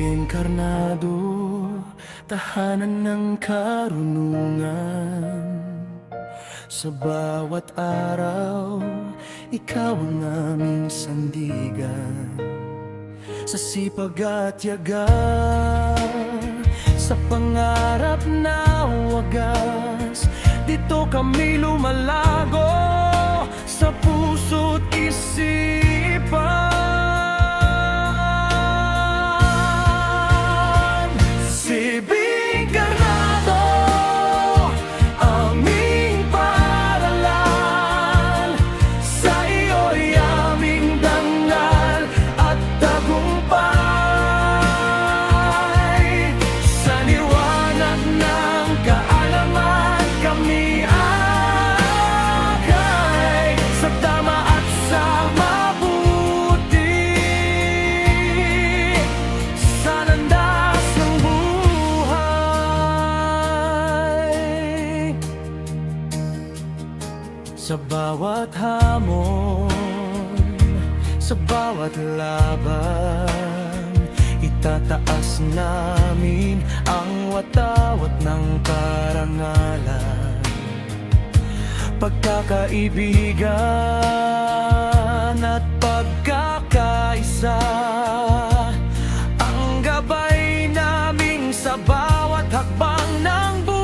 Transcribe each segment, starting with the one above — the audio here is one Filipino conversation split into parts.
inkarnado, tahanan ng karunungan. Sa bawat araw, ikaw ang aming sandigan. Sa sipag at yaga, sa pangarap na wagas, dito kami lumalago sa puso't isipan. Si Bingkarnado, aming paaralan. Sa iyo'y aming dangal at tagumpay. Sa liwanag ng kaalaman kami akay. Sa tama at sa mabuti, sa landas ng buhay. Sa bawat hamon, sa bawat laban, itataas namin ang watawat ng karangalan. Pagkakaibigan at pagkakaisa, ang gabay naming sa bawat hakbang ng buhay.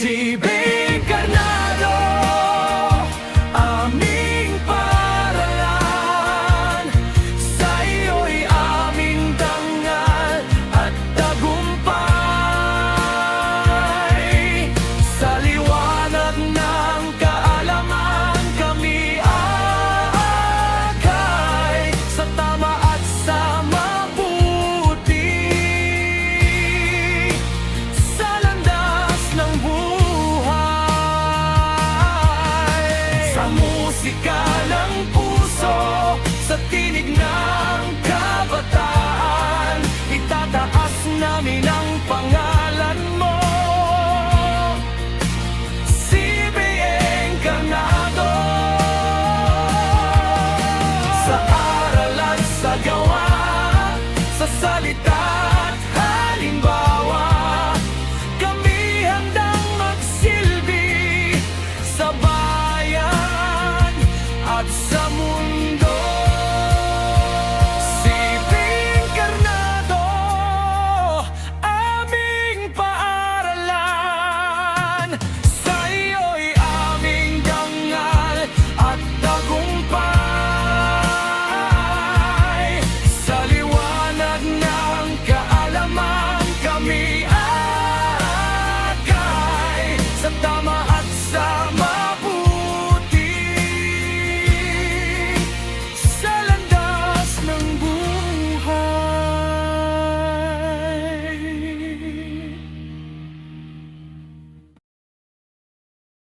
Si Bingkarnado, aming paaralan. Sa iyo'y aming dangal at tagumpay. Sa liwanag ng kaalaman kami aakay. Sa tama at sa mabuti, sa landas ng buhay. Sa musika ng puso, sa tinig ng kabataan, itataas namin ang pangalan mo. Si Bingkarnado. Sa aral at sa gawa, sa salita at halimbawa, kami handang magsilbi sa bayan at sa mundo. Si Bingkarnado, aming paaralan.